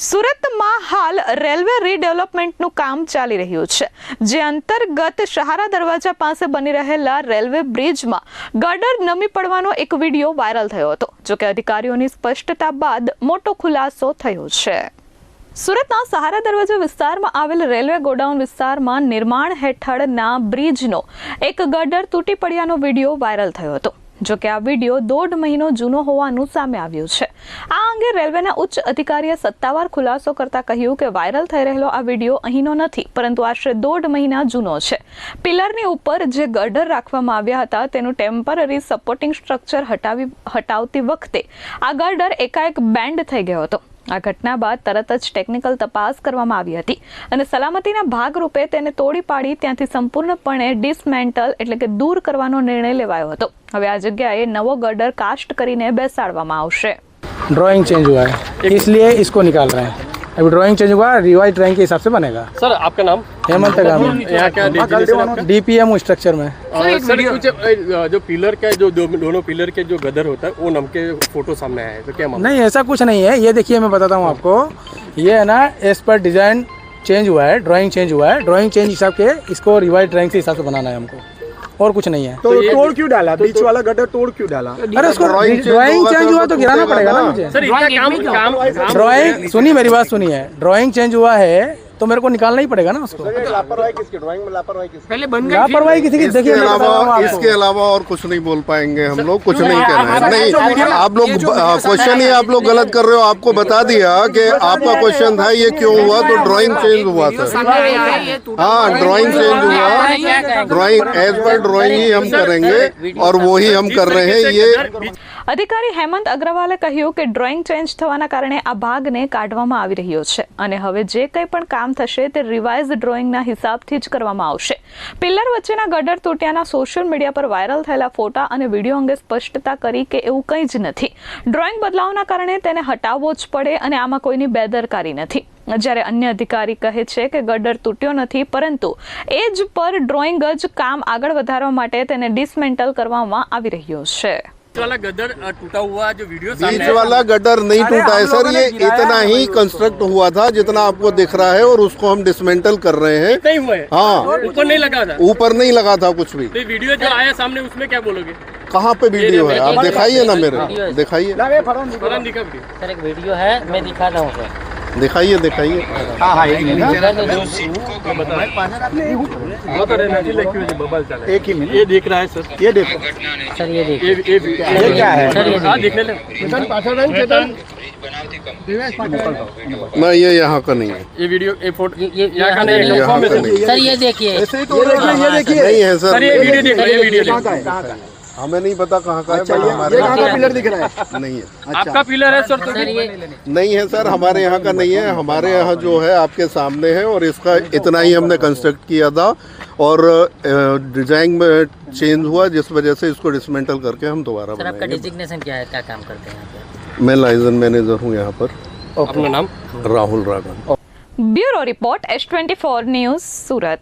સુરતમાં હાલ રેલવે રીડેવલપમેન્ટનું કામ ચાલી રહ્યું છે, જે અંતર્ગત સહારા દરવાજા પાસે બની રહેલા રેલવે બ્રિજમાં ગટર નમી પડવાનો એક વિડીયો વાયરલ થયો હતો. જોકે અધિકારીઓની સ્પષ્ટતા બાદ મોટો ખુલાસો થયો છે. સુરતના સહારા દરવાજા વિસ્તારમાં આવેલ રેલવે ગોડાઉન વિસ્તારમાં નિર્માણ હેઠળના બ્રિજનો એક ગટર તૂટી પડ્યાનો વિડીયો વાયરલ થયો હતો. જોકે આ વિડીયો 1.5 મહિનો જૂનો હોવાનું સામે આવ્યું છે. આ અંગે રેલવેના ઉચ્ચ અધિકારીએ સત્તાવાર ખુલાસો કરતા કહ્યું કે વાયરલ થઈ રહેલો આ વિડીયો અહીંનો નથી, પરંતુ આશરે 1.5 મહિના જૂનો છે. પિલરની ઉપર જે ગટર રાખવામાં આવ્યા હતા તેનું ટેમ્પરરી સપોર્ટિંગ સ્ટ્રક્ચર હટાવતી વખતે આ ગટર એકાએક બેન્ડ થઈ ગયો હતો. આ ઘટના બાદ તરત જ ટેકનિકલ તપાસ કરવામાં આવી હતી અને સલામતીના ભાગરૂપે તેને તોડી પાડી ત્યાંથી સંપૂર્ણપણે ડિસમેન્ટલ એટલે કે દૂર કરવાનો નિર્ણય લેવાયો હતો. હવે આ જગ્યાએ નવો ગટર કાસ્ટ કરીને બેસાડવામાં આવશે. ड्राइंग चेंज हुआ है, इसलिए इसको निकाल रहे हैं. अभी ड्राइंग चेंज हुआ है, रिवाइज ड्राइंग के हिसाब से बनेगा. सर आपका नाम? हेमंत गामी. यहाँ क्या डेजिग्नेशन? डीपीएम स्ट्रक्चर में. सर कुछ जो पिलर का जो दोनों पिलर के जो गदर होता है वो नम के फोटो सामने आया है, तो क्या मामला? नहीं, ऐसा कुछ नहीं है. ये देखिए, मैं बताता हूँ आपको. ये है ना, एज पर डिजाइन चेंज हुआ है, ड्राइंग चेंज हुआ है. ड्राइंग चेंज हिसाब के इसको रिवाइज ड्राइंग के हिसाब से बनाना है हमको, और कुछ नहीं है. तो तोड़ क्यों डाला? बीच वाला गटर तोड़ क्यों डाला? अरे उसको ड्राइंग चेंज हुआ तो गिराना पड़ेगा ना मुझे. सर इतना काम ड्राइंग सुनिए, मेरी बात सुनिए. ड्राइंग चेंज हुआ है तो मेरे को निकालना ही पड़ेगा ना उसको. लापरवाही किसकी? ड्राइंग में लापरवाही किसकी? पहले बन गई लापरवाही किसी की. देखिए, इसके अलावा और कुछ नहीं बोल पाएंगे हम लोग. कुछ नहीं कहना है. नहीं, आप लोग क्वेश्चन ही आप लोग गलत कर रहे हो. आपको बता दिया कि आपका क्वेश्चन था ये क्यों हुआ, तो ड्राइंग चेंज हुआ था. हाँ, ड्राइंग चेंज हुआ. ड्राइंग एज पर ड्राइंग ही हम करेंगे और वो ही हम कर रहे हैं. ये અધિકારી હેમંત અગ્રવાલે કહ્યું કે ડ્રોઈંગ ચેન્જ થવાના કારણે આ ભાગને કાઢવામાં આવી રહ્યો છે અને હવે જે કંઈ પણ કામ થશે તે રિવાઇઝ ડ્રોઈંગના હિસાબથી જ કરવામાં આવશે. પિલર વચ્ચેના ગટર તૂટ્યાના સોશિયલ મીડિયા પર વાયરલ થયેલા ફોટા અને વિડીયો અંગે સ્પષ્ટતા કરી કે એવું કંઈ જ નથી. ડ્રોઈંગ બદલાવના કારણે તેને હટાવવો જ પડે અને આમાં કોઈની બેદરકારી નથી. જ્યારે અન્ય અધિકારી કહે છે કે ગટર તૂટ્યો નથી, પરંતુ એજ પર ડ્રોઈંગ જ કામ આગળ વધારવા માટે તેને ડિસમેન્ટલ કરવામાં આવી રહ્યો છે. वाला गदर टूटा हुआ जो वीडियो बीच वाला गटर नहीं टूटा है सर. ये इतना ही कंस्ट्रक्ट हुआ था जितना आपको दिख रहा है, और उसको हम डिसमेंटल कर रहे हैं. नहीं हुआ है? हाँ, ऊपर नहीं लगा था. ऊपर नहीं लगा था कुछ भी. तो वीडियो जो आया सामने उसमें क्या बोलोगे? कहाँ पे वीडियो है? आप दिखाइए ना मेरे, दिखाइए. फौरन दिखा वीडियो. सर एक वीडियो है, मैं दिखाता हूँ सर. दिखाइए, दिखाइए. हाँ हाँ, एक मिनट. एक ही मिनट. ये देख रहा है सर. ये देखो, सर ये देखिए. ये क्या है? सर ये हाँ देखने ले. मैं ये यहाँ का नहीं है. ये वीडियो ये फोटो ये यहाँ का नहीं है. यहाँ कंफर्म है का सर. नहीं है. सर ये देखिए. ऐसे ही तो ये देखिए. नहीं है सर सर. ये वीडियो देख रहे हैं. वीडियो कहाँ देख का है? कहाँ का है? हमें नहीं पता कहाँ का है. अच्छा, but ये हमारे कहाँ का पिलर दिख रहा है? नहीं है. आपका पिलर है सर. सर ये नहीं है सर, हमारे यहाँ का नहीं है. हमारे यहाँ जो है आपके सामने है, और इसका इतना ही हमने कंस्ट्रक्ट किया था, और डिजाइन में चेंज हुआ जिस वजह से इसको डिसमेंटल करके हम दोबारा सर आपका बनाएंगे. डेजिग्नेशन क्या है, क्या काम करते हैं यहाँ पे? मैं लाइजन मैनेजर हूँ यहाँ पर. अपना नाम? Rahul Raghavan. Bureau report S24 news Surat.